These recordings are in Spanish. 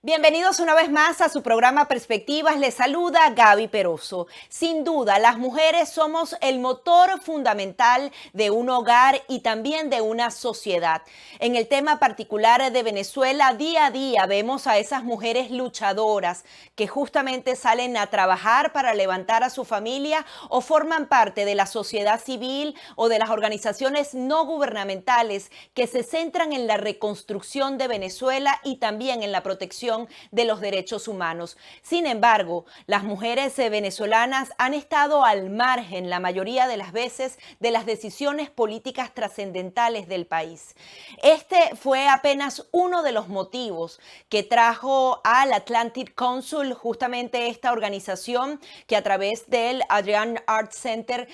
Bienvenidos una vez más a su programa Perspectivas. Les saluda Gaby Peroso. Sin duda, las mujeres somos el motor fundamental de un hogar y también de una sociedad. En el tema particular de Venezuela, día a día vemos a esas mujeres luchadoras que justamente salen a trabajar para levantar a su familia o forman parte de la sociedad civil o de las organizaciones no gubernamentales que se centran en la reconstrucción de Venezuela y también en la protección de los derechos humanos. Sin embargo, las mujeres venezolanas han estado al margen la mayoría de las veces de las decisiones políticas trascendentales del país. Este fue apenas uno de los motivos que trajo al Atlantic Council, justamente esta organización que a través del Adrian Art Center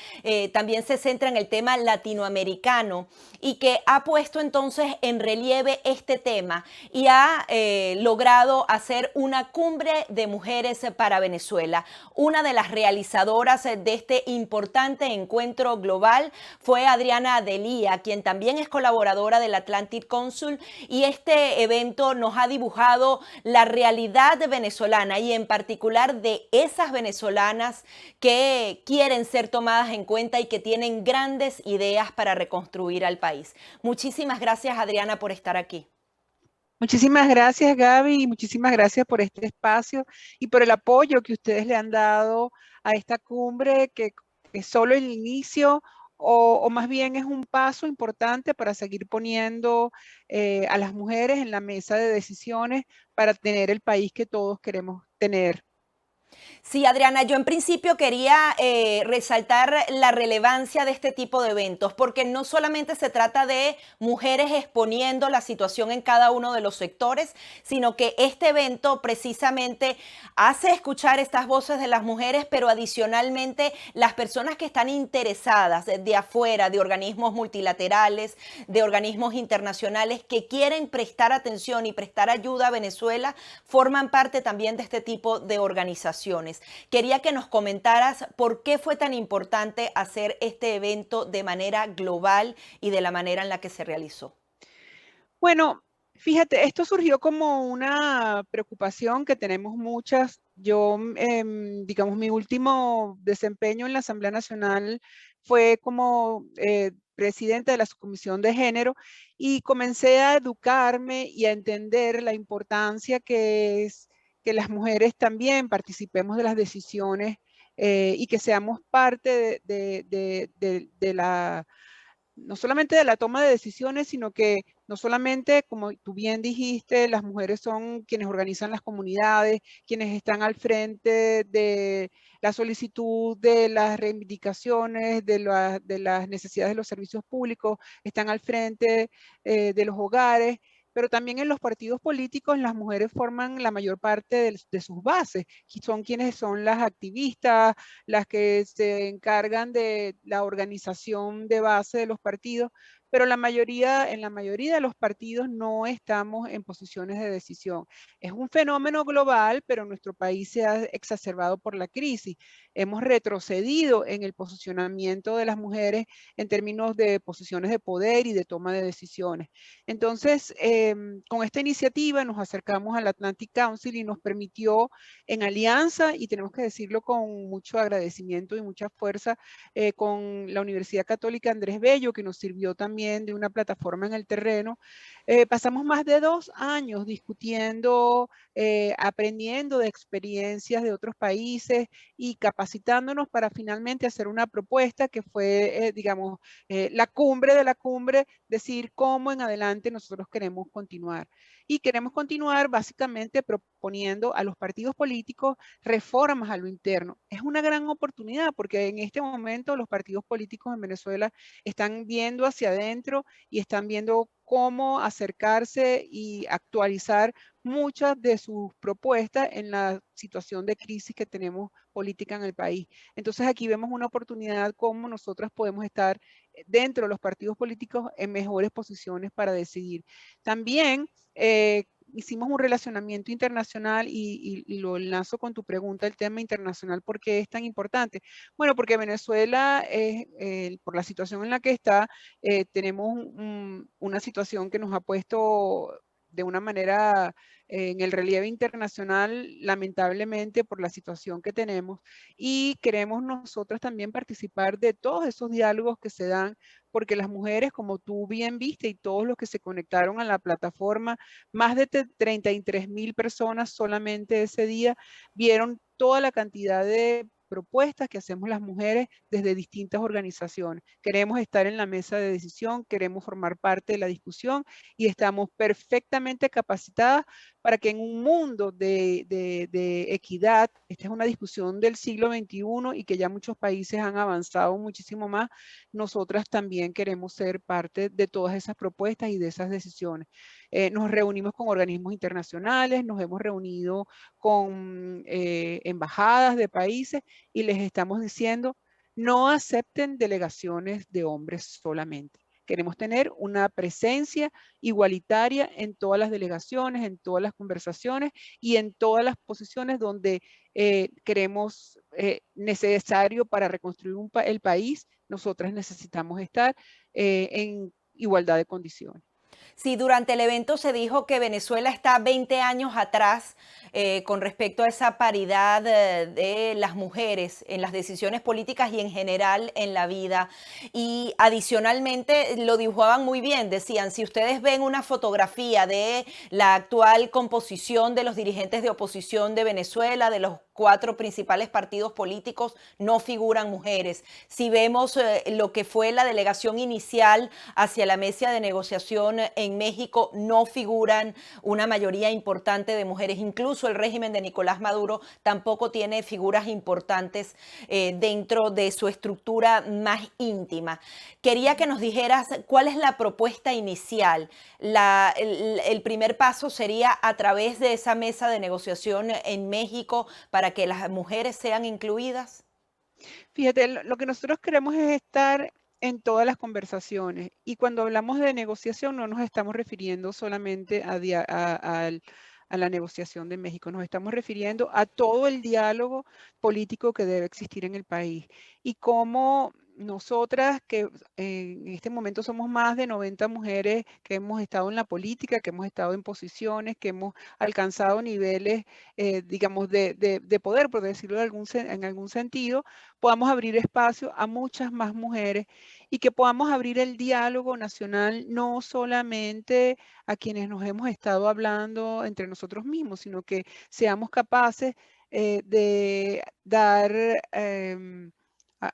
también se centra en el tema latinoamericano y que ha puesto entonces en relieve este tema y ha logrado hacer una cumbre de mujeres para Venezuela. Una de las realizadoras de este importante encuentro global fue Adriana Delía, quien también es colaboradora del Atlantic Council, y este evento nos ha dibujado la realidad venezolana y en particular de esas venezolanas que quieren ser tomadas en cuenta y que tienen grandes ideas para reconstruir al país. Muchísimas gracias, Adriana, por estar aquí. Muchísimas gracias, Gaby, y muchísimas gracias por este espacio y por el apoyo que ustedes le han dado a esta cumbre, que es solo el inicio o más bien es un paso importante para seguir poniendo a las mujeres en la mesa de decisiones para tener el país que todos queremos tener. Sí, Adriana, yo en principio quería resaltar la relevancia de este tipo de eventos, porque no solamente se trata de mujeres exponiendo la situación en cada uno de los sectores, sino que este evento precisamente hace escuchar estas voces de las mujeres, pero adicionalmente las personas que están interesadas de afuera, de organismos multilaterales, de organismos internacionales que quieren prestar atención y prestar ayuda a Venezuela, forman parte también de este tipo de organizaciones. Quería que nos comentaras por qué fue tan importante hacer este evento de manera global y de la manera en la que se realizó. Bueno, fíjate, esto surgió como una preocupación que tenemos muchas. Yo, digamos, mi último desempeño en la Asamblea Nacional fue como presidenta de la Subcomisión de Género y comencé a educarme y a entender la importancia que es que las mujeres también participemos de las decisiones y que seamos parte de la no solamente de la toma de decisiones, sino que no solamente, como tú bien dijiste, las mujeres son quienes organizan las comunidades, quienes están al frente de la solicitud de las reivindicaciones, de las necesidades de los servicios públicos, están al frente de los hogares, pero también en los partidos políticos las mujeres forman la mayor parte de sus bases, y son quienes son las activistas, las que se encargan de la organización de base de los partidos, pero en la mayoría de los partidos no estamos en posiciones de decisión. Es un fenómeno global, pero nuestro país se ha exacerbado por la crisis. Hemos retrocedido en el posicionamiento de las mujeres en términos de posiciones de poder y de toma de decisiones. Entonces, con esta iniciativa nos acercamos al Atlantic Council y nos permitió en alianza, y tenemos que decirlo con mucho agradecimiento y mucha fuerza, con la Universidad Católica Andrés Bello, que nos sirvió también de una plataforma en el terreno. Pasamos más de 2 años discutiendo, aprendiendo de experiencias de otros países y capacitándonos para finalmente hacer una propuesta que fue, digamos, la cumbre de la cumbre, decir cómo en adelante nosotros queremos continuar. Y queremos continuar básicamente proponiendo a los partidos políticos reformas a lo interno. Es una gran oportunidad porque en este momento los partidos políticos en Venezuela están viendo hacia adentro y están viendo cómo acercarse y actualizar muchas de sus propuestas en la situación de crisis que tenemos política en el país. Entonces aquí vemos una oportunidad cómo nosotras podemos estar dentro de los partidos políticos en mejores posiciones para decidir. También hicimos un relacionamiento internacional y lo enlazo con tu pregunta, el tema internacional, ¿por qué es tan importante? Bueno, porque Venezuela, por la situación en la que está, tenemos una situación que nos ha puesto de una manera en el relieve internacional, lamentablemente por la situación que tenemos, y queremos nosotras también participar de todos esos diálogos que se dan, porque las mujeres, como tú bien viste, y todos los que se conectaron a la plataforma, más de 33.000 personas solamente ese día vieron toda la cantidad de propuestas que hacemos las mujeres desde distintas organizaciones. Queremos estar en la mesa de decisión, queremos formar parte de la discusión y estamos perfectamente capacitadas para que en un mundo de equidad, esta es una discusión del siglo XXI y que ya muchos países han avanzado muchísimo más, nosotras también queremos ser parte de todas esas propuestas y de esas decisiones. Nos reunimos con organismos internacionales, nos hemos reunido con embajadas de países y les estamos diciendo, no acepten delegaciones de hombres solamente. Queremos tener una presencia igualitaria en todas las delegaciones, en todas las conversaciones y en todas las posiciones donde queremos necesario para reconstruir el país. Nosotras necesitamos estar en igualdad de condiciones. Si durante el evento se dijo que Venezuela está 20 años atrás con respecto a esa paridad de las mujeres en las decisiones políticas y en general en la vida. Y adicionalmente lo dibujaban muy bien, decían, si ustedes ven una fotografía de la actual composición de los dirigentes de oposición de Venezuela, de los 4 principales partidos políticos, no figuran mujeres. Si vemos lo que fue la delegación inicial hacia la mesa de negociación en México, no figuran una mayoría importante de mujeres. Incluso el régimen de Nicolás Maduro tampoco tiene figuras importantes dentro de su estructura más íntima. Quería que nos dijeras cuál es la propuesta inicial. El primer paso sería a través de esa mesa de negociación en México para que las mujeres sean incluidas. Fíjate, lo que nosotros queremos es estar en todas las conversaciones y cuando hablamos de negociación no nos estamos refiriendo solamente a la negociación de México, nos estamos refiriendo a todo el diálogo político que debe existir en el país y cómo nosotras, que en este momento somos más de 90 mujeres que hemos estado en la política, que hemos estado en posiciones, que hemos alcanzado niveles, digamos, de poder, por decirlo en algún sentido, podamos abrir espacio a muchas más mujeres y que podamos abrir el diálogo nacional no solamente a quienes nos hemos estado hablando entre nosotros mismos, sino que seamos capaces de dar,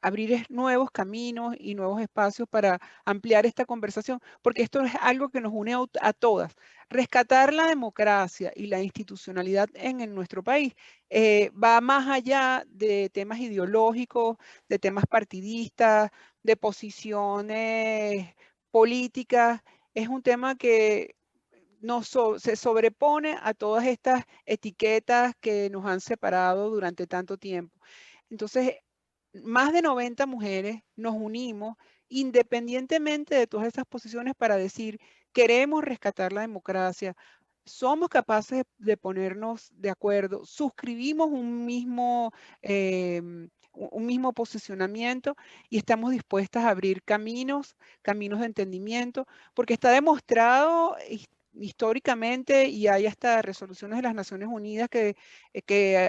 abrir nuevos caminos y nuevos espacios para ampliar esta conversación, porque esto es algo que nos une a todas. Rescatar la democracia y la institucionalidad en nuestro país va más allá de temas ideológicos, de temas partidistas, de posiciones políticas. Es un tema que se sobrepone a todas estas etiquetas que nos han separado durante tanto tiempo. Entonces, más de 90 mujeres nos unimos independientemente de todas esas posiciones para decir, queremos rescatar la democracia, somos capaces de ponernos de acuerdo, suscribimos un mismo posicionamiento y estamos dispuestas a abrir caminos de entendimiento, porque está demostrado históricamente y hay hasta resoluciones de las Naciones Unidas que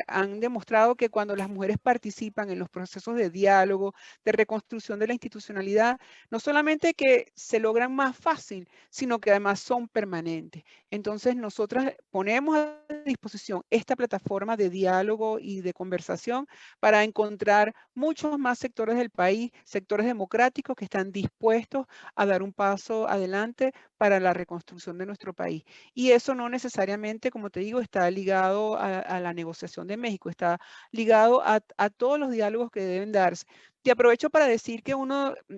han demostrado que cuando las mujeres participan en los procesos de diálogo, de reconstrucción de la institucionalidad, no solamente que se logran más fácil, sino que además son permanentes. Entonces, nosotras ponemos a disposición esta plataforma de diálogo y de conversación para encontrar muchos más sectores del país, sectores democráticos que están dispuestos a dar un paso adelante para la reconstrucción de nuestro país. Y eso no necesariamente, como te digo, está ligado a la negociación de México, está ligado a todos los diálogos que deben darse. Te aprovecho para decir que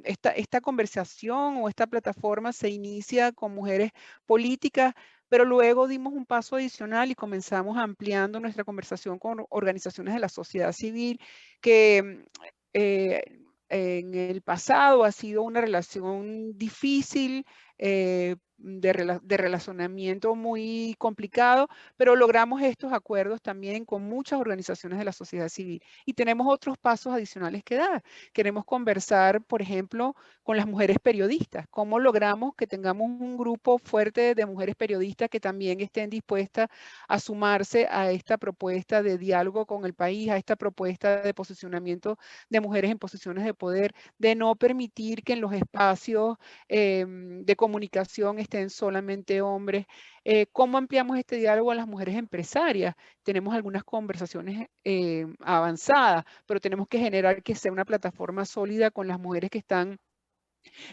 esta conversación o esta plataforma se inicia con mujeres políticas, pero luego dimos un paso adicional y comenzamos ampliando nuestra conversación con organizaciones de la sociedad civil que en el pasado ha sido una relación difícil de relacionamiento muy complicado, pero logramos estos acuerdos también con muchas organizaciones de la sociedad civil. Y tenemos otros pasos adicionales que dar. Queremos conversar, por ejemplo, con las mujeres periodistas. ¿Cómo logramos que tengamos un grupo fuerte de mujeres periodistas que también estén dispuestas a sumarse a esta propuesta de diálogo con el país, a esta propuesta de posicionamiento de mujeres en posiciones de poder, de no permitir que en los espacios de comunicación estén solamente hombres? ¿Cómo ampliamos este diálogo a las mujeres empresarias? Tenemos algunas conversaciones avanzadas, pero tenemos que generar que sea una plataforma sólida con las mujeres que están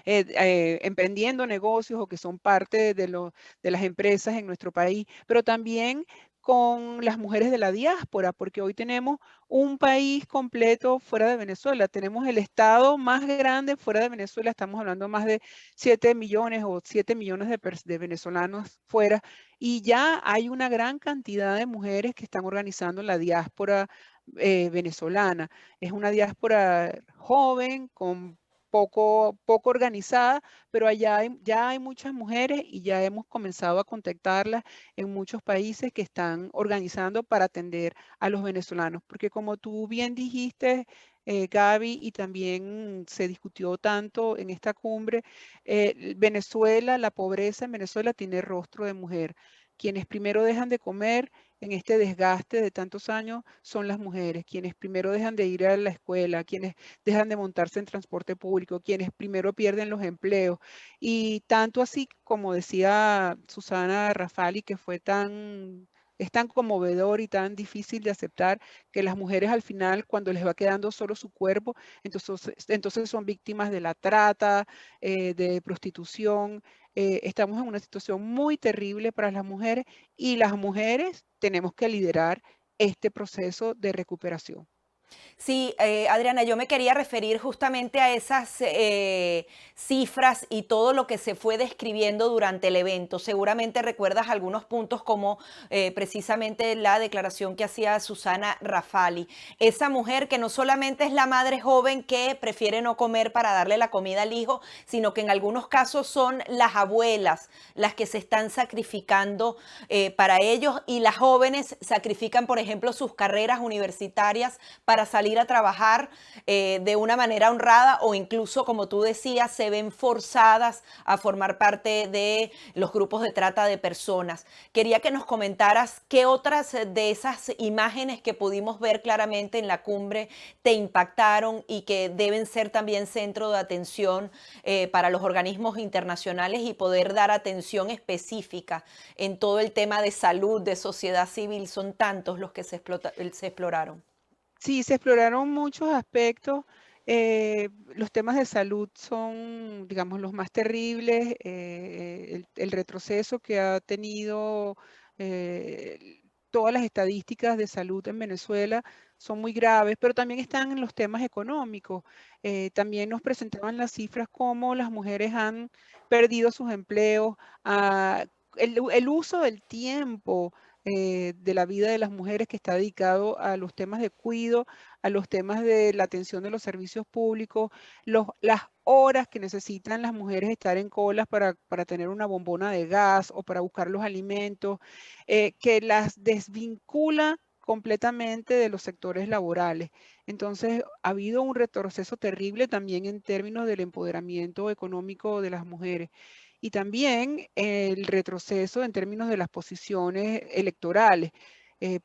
emprendiendo negocios o que son parte de las empresas en nuestro país, pero también con las mujeres de la diáspora, porque hoy tenemos un país completo fuera de Venezuela. Tenemos el estado más grande fuera de Venezuela. Estamos hablando de más de 7 millones o 7 millones de venezolanos fuera. Y ya hay una gran cantidad de mujeres que están organizando la diáspora venezolana. Es una diáspora joven, con poco organizada, pero ya hay muchas mujeres y ya hemos comenzado a contactarlas en muchos países que están organizando para atender a los venezolanos. Porque como tú bien dijiste, Gaby, y también se discutió tanto en esta cumbre, Venezuela, la pobreza en Venezuela tiene rostro de mujer. Quienes primero dejan de comer en este desgaste de tantos años son las mujeres, quienes primero dejan de ir a la escuela, quienes dejan de montarse en transporte público, quienes primero pierden los empleos. Y tanto así, como decía Susana Rafali, que es tan conmovedor y tan difícil de aceptar que las mujeres al final, cuando les va quedando solo su cuerpo, entonces son víctimas de la trata, de prostitución. Estamos en una situación muy terrible para las mujeres y las mujeres tenemos que liderar este proceso de recuperación. Sí, Adriana, yo me quería referir justamente a esas cifras y todo lo que se fue describiendo durante el evento. Seguramente recuerdas algunos puntos como precisamente la declaración que hacía Susana Rafali. Esa mujer que no solamente es la madre joven que prefiere no comer para darle la comida al hijo, sino que en algunos casos son las abuelas las que se están sacrificando para ellos, y las jóvenes sacrifican, por ejemplo, sus carreras universitarias para salir a trabajar de una manera honrada, o incluso, como tú decías, se ven forzadas a formar parte de los grupos de trata de personas. Quería que nos comentaras qué otras de esas imágenes que pudimos ver claramente en la cumbre te impactaron y que deben ser también centro de atención para los organismos internacionales, y poder dar atención específica en todo el tema de salud, de sociedad civil. Son tantos los que se exploraron. Sí, se exploraron muchos aspectos. Los temas de salud son, digamos, los más terribles. El retroceso que ha tenido todas las estadísticas de salud en Venezuela son muy graves, pero también están en los temas económicos. También nos presentaban las cifras como las mujeres han perdido sus empleos, ah, el uso del tiempo de la vida de las mujeres que está dedicado a los temas de cuidado, a los temas de la atención de los servicios públicos, las horas que necesitan las mujeres estar en colas para tener una bombona de gas o para buscar los alimentos, que las desvincula completamente de los sectores laborales. Entonces, ha habido un retroceso terrible también en términos del empoderamiento económico de las mujeres, y también el retroceso en términos de las posiciones electorales.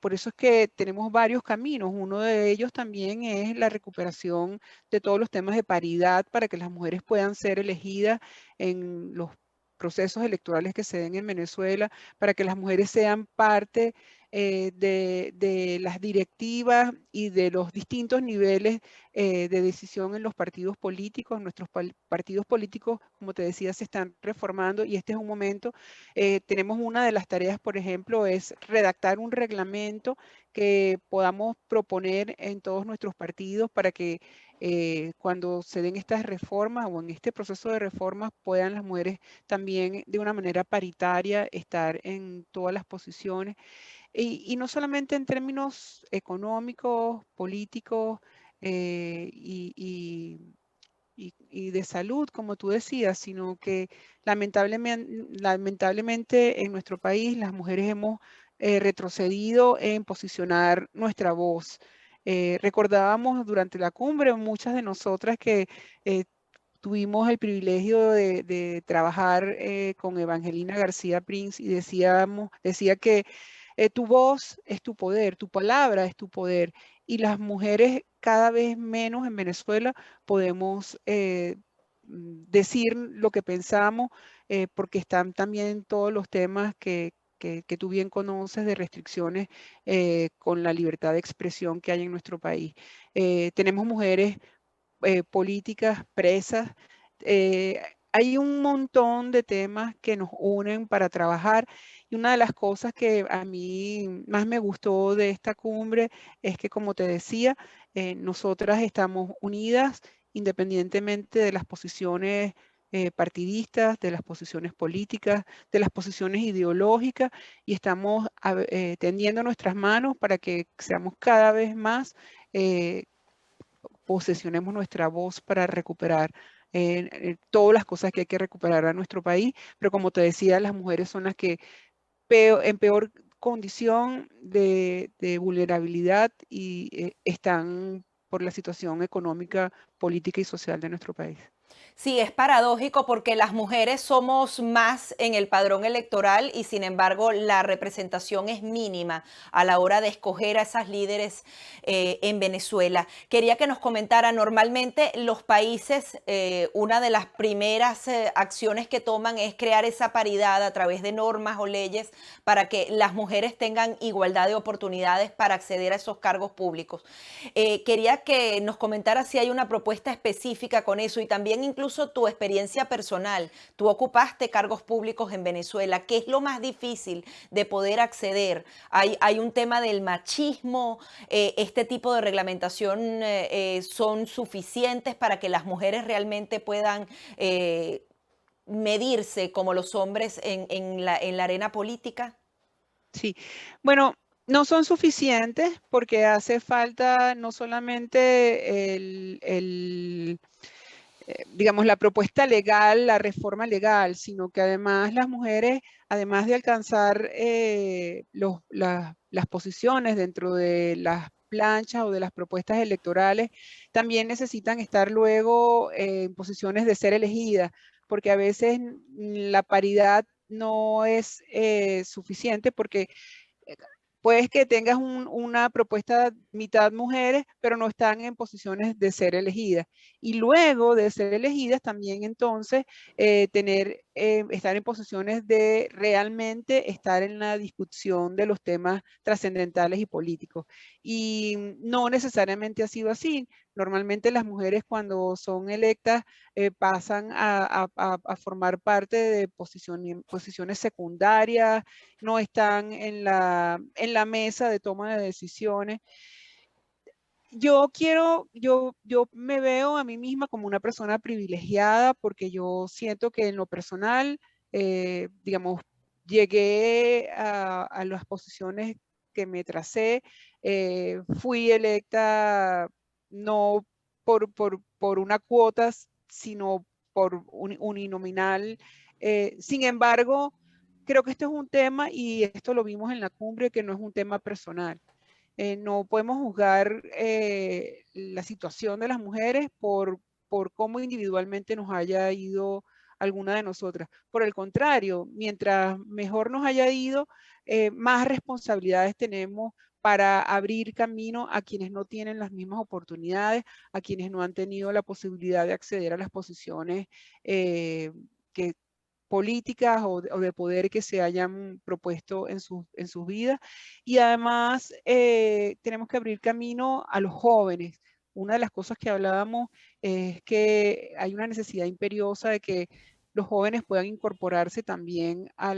Por eso es que tenemos varios caminos. Uno de ellos también es la recuperación de todos los temas de paridad para que las mujeres puedan ser elegidas en los procesos electorales que se den en Venezuela, para que las mujeres sean parte de las directivas y de los distintos niveles de decisión en los partidos políticos. Nuestros partidos políticos, como te decía, se están reformando y este es un momento. Tenemos una de las tareas, por ejemplo, es redactar un reglamento que podamos proponer en todos nuestros partidos para que cuando se den estas reformas o en este proceso de reformas puedan las mujeres también de una manera paritaria estar en todas las posiciones. Y no solamente en términos económicos, políticos, y y de salud, como tú decías, sino que lamentablemente en nuestro país las mujeres hemos retrocedido en posicionar nuestra voz. Recordábamos durante la cumbre muchas de nosotras que eh, tuvimos el privilegio de trabajar con Evangelina García Prince y decía que tu voz es tu poder, tu palabra es tu poder. Y las mujeres cada vez menos en Venezuela podemos decir lo que pensamos, porque están también todos los temas que tú bien conoces de restricciones con la libertad de expresión que hay en nuestro país. Tenemos mujeres políticas presas. eh, Hay un montón de temas que nos unen para trabajar y una de las cosas que a mí más me gustó de esta cumbre es que, como te decía, nosotras estamos unidas independientemente de las posiciones partidistas, de las posiciones políticas, de las posiciones ideológicas y estamos tendiendo nuestras manos para que seamos cada vez más posesionemos nuestra voz para recuperar todas las cosas que hay que recuperar a nuestro país, pero como te decía, las mujeres son las que en peor condición de vulnerabilidad y están por la situación económica, política y social de nuestro país. Sí, es paradójico porque las mujeres somos más en el padrón electoral y sin embargo la representación es mínima a la hora de escoger a esas líderes en Venezuela. Quería que nos comentara, normalmente los países, una de las primeras acciones que toman es crear esa paridad a través de normas o leyes para que las mujeres tengan igualdad de oportunidades para acceder a esos cargos públicos. Quería que nos comentara si hay una propuesta específica con eso y también incluso tu experiencia personal. Tú ocupaste cargos públicos en Venezuela. ¿Qué es lo más difícil de poder acceder? Hay un tema del machismo. Este tipo de reglamentación son suficientes para que las mujeres realmente puedan medirse como los hombres en la arena política. Sí, bueno, no son suficientes porque hace falta no solamente digamos, la propuesta legal, la reforma legal, sino que además las mujeres, además de alcanzar las posiciones dentro de las planchas o de las propuestas electorales, también necesitan estar luego en posiciones de ser elegidas, porque a veces la paridad no es suficiente porque eh, puedes que tengas una propuesta mitad mujeres, pero no están en posiciones de ser elegidas. Y luego de ser elegidas, también entonces estar en posiciones de realmente estar en la discusión de los temas trascendentales y políticos. Y no necesariamente ha sido así. Normalmente las mujeres cuando son electas pasan a formar parte de posiciones secundarias, no están en la mesa de toma de decisiones. Yo me veo a mí misma como una persona privilegiada porque yo siento que en lo personal, digamos, llegué a las posiciones que me tracé, fui electa no por una cuota, sino por uninominal. Sin embargo, creo que esto es un tema, y esto lo vimos en la cumbre, que no es un tema personal. No podemos juzgar la situación de las mujeres por cómo individualmente nos haya ido alguna de nosotras. Por el contrario, mientras mejor nos haya ido, más responsabilidades tenemos para abrir camino a quienes no tienen las mismas oportunidades, a quienes no han tenido la posibilidad de acceder a las posiciones que políticas o de poder que se hayan propuesto en sus vidas. Y además tenemos que abrir camino a los jóvenes. Una de las cosas que hablábamos es que hay una necesidad imperiosa de que los jóvenes puedan incorporarse también a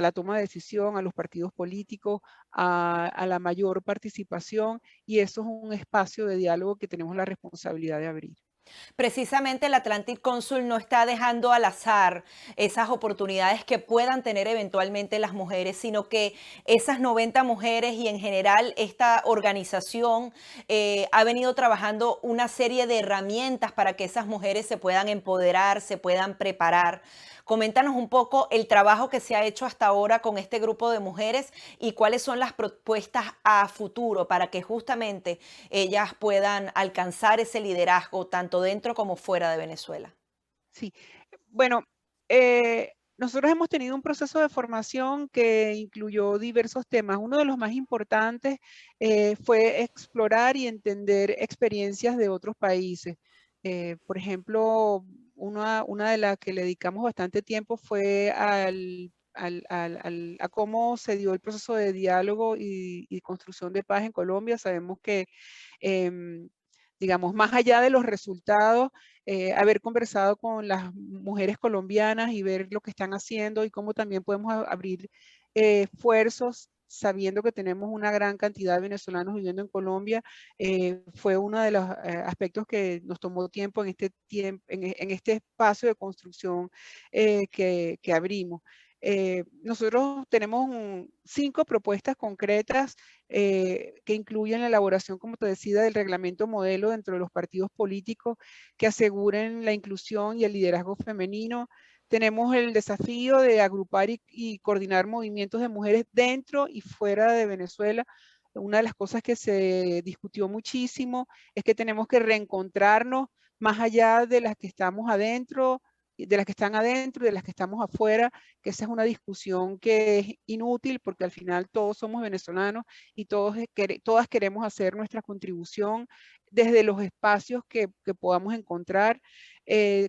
la toma de decisión, a los partidos políticos, a la mayor participación, y eso es un espacio de diálogo que tenemos la responsabilidad de abrir. Precisamente el Atlantic Council no está dejando al azar esas oportunidades que puedan tener eventualmente las mujeres, sino que esas 90 mujeres y en general esta organización ha venido trabajando una serie de herramientas para que esas mujeres se puedan empoderar, se puedan preparar. Coméntanos un poco el trabajo que se ha hecho hasta ahora con este grupo de mujeres y cuáles son las propuestas a futuro para que justamente ellas puedan alcanzar ese liderazgo tanto dentro como fuera de Venezuela. Sí, bueno, nosotros hemos tenido un proceso de formación que incluyó diversos temas. Uno de los más importantes fue explorar y entender experiencias de otros países. Por ejemplo, una de las que le dedicamos bastante tiempo fue a cómo se dio el proceso de diálogo y construcción de paz en Colombia. Sabemos que, em, digamos, más allá de los resultados, haber conversado con las mujeres colombianas y ver lo que están haciendo y cómo también podemos abrir esfuerzos sabiendo que tenemos una gran cantidad de venezolanos viviendo en Colombia, fue uno de los aspectos que nos tomó tiempo en este, en este espacio de construcción que abrimos. Nosotros tenemos 5 propuestas concretas que incluyen la elaboración, como te decía, del reglamento modelo dentro de los partidos políticos que aseguren la inclusión y el liderazgo femenino. Tenemos el desafío de agrupar y coordinar movimientos de mujeres dentro y fuera de Venezuela. Una de las cosas que se discutió muchísimo es que tenemos que reencontrarnos más allá de las que estamos adentro, de las que están adentro y de las que estamos afuera, que esa es una discusión que es inútil porque al final todos somos venezolanos y todas queremos hacer nuestra contribución desde los espacios que podamos encontrar.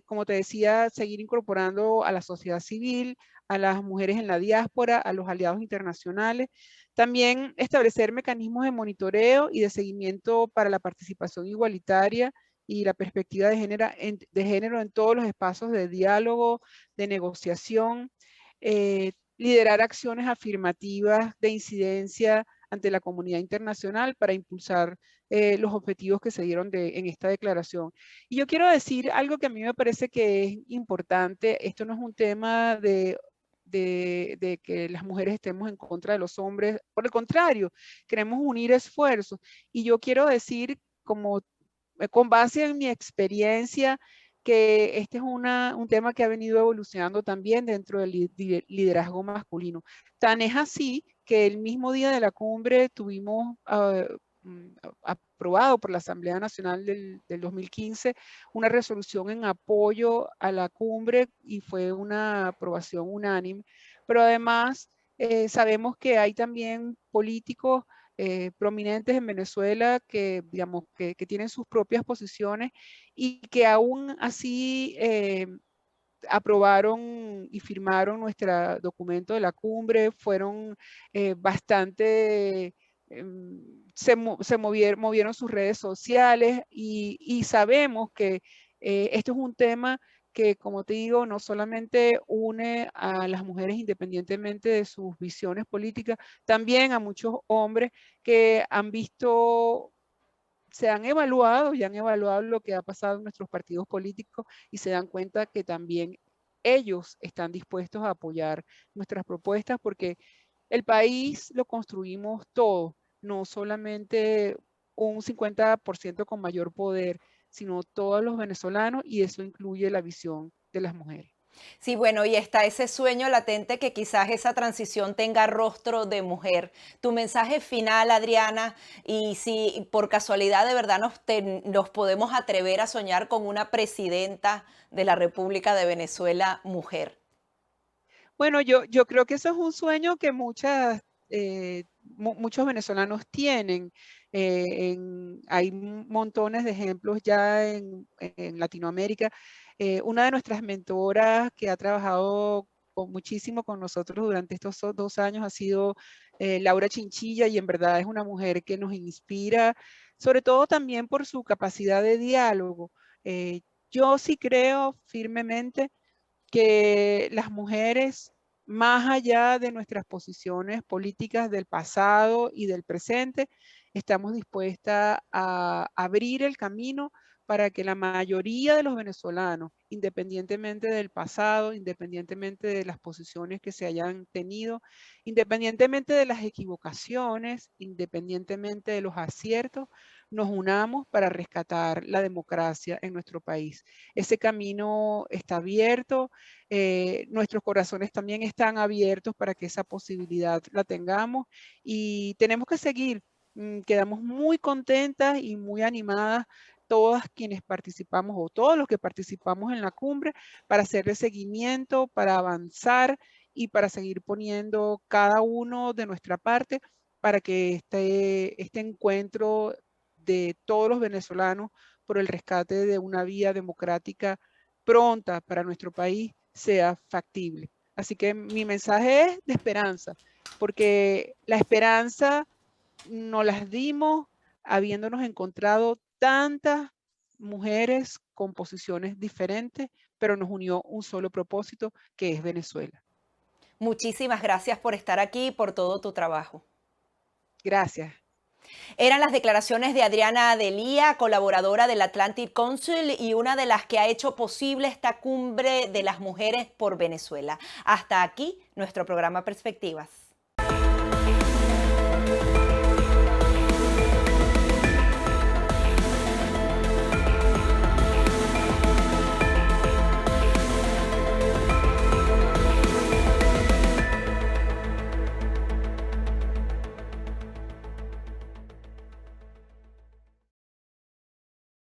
Como te decía, seguir incorporando a la sociedad civil, a las mujeres en la diáspora, a los aliados internacionales. También establecer mecanismos de monitoreo y de seguimiento para la participación igualitaria y la perspectiva de género en todos los espacios de diálogo, de negociación, liderar acciones afirmativas de incidencia ante la comunidad internacional para impulsar los objetivos que se dieron en esta declaración. Y yo quiero decir algo que a mí me parece que es importante. Esto no es un tema de que las mujeres estemos en contra de los hombres. Por el contrario, queremos unir esfuerzos. Y yo quiero decir, como con base en mi experiencia, que este es un tema que ha venido evolucionando también dentro del liderazgo masculino. Tan es así que el mismo día de la cumbre tuvimos aprobado por la Asamblea Nacional del 2015 una resolución en apoyo a la cumbre y fue una aprobación unánime. Pero además sabemos que hay también políticos prominentes en Venezuela que, digamos, que tienen sus propias posiciones y que aún así aprobaron y firmaron nuestro documento de la cumbre, fueron bastante, movieron sus redes sociales y sabemos que esto es un tema que, como te digo, no solamente une a las mujeres independientemente de sus visiones políticas, también a muchos hombres que han visto, se han evaluado y han evaluado lo que ha pasado en nuestros partidos políticos y se dan cuenta que también ellos están dispuestos a apoyar nuestras propuestas porque el país lo construimos todos, no solamente un 50% con mayor poder, sino todos los venezolanos y eso incluye la visión de las mujeres. Sí, bueno, y está ese sueño latente que quizás esa transición tenga rostro de mujer. Tu mensaje final, Adriana, y si por casualidad de verdad nos podemos atrever a soñar con una presidenta de la República de Venezuela mujer. Bueno, yo creo que eso es un sueño que muchos venezolanos tienen. Hay montones de ejemplos ya en Latinoamérica. Una de nuestras mentoras que ha trabajado muchísimo con nosotros durante estos 2 años ha sido Laura Chinchilla y en verdad es una mujer que nos inspira, sobre todo también por su capacidad de diálogo. Yo sí creo firmemente que las mujeres, más allá de nuestras posiciones políticas del pasado y del presente, estamos dispuestas a abrir el camino para que la mayoría de los venezolanos, independientemente del pasado, independientemente de las posiciones que se hayan tenido, independientemente de las equivocaciones, independientemente de los aciertos, nos unamos para rescatar la democracia en nuestro país. Ese camino está abierto, nuestros corazones también están abiertos para que esa posibilidad la tengamos y tenemos que seguir. Quedamos muy contentas y muy animadas todas quienes participamos o todos los que participamos en la cumbre para hacerle seguimiento, para avanzar y para seguir poniendo cada uno de nuestra parte para que este encuentro de todos los venezolanos por el rescate de una vía democrática pronta para nuestro país sea factible. Así que mi mensaje es de esperanza, porque la esperanza nos las dimos habiéndonos encontrado tantas mujeres con posiciones diferentes, pero nos unió un solo propósito, que es Venezuela. Muchísimas gracias por estar aquí y por todo tu trabajo. Gracias. Eran las declaraciones de Adriana Delía, colaboradora del Atlantic Council y una de las que ha hecho posible esta cumbre de las mujeres por Venezuela. Hasta aquí nuestro programa Perspectivas.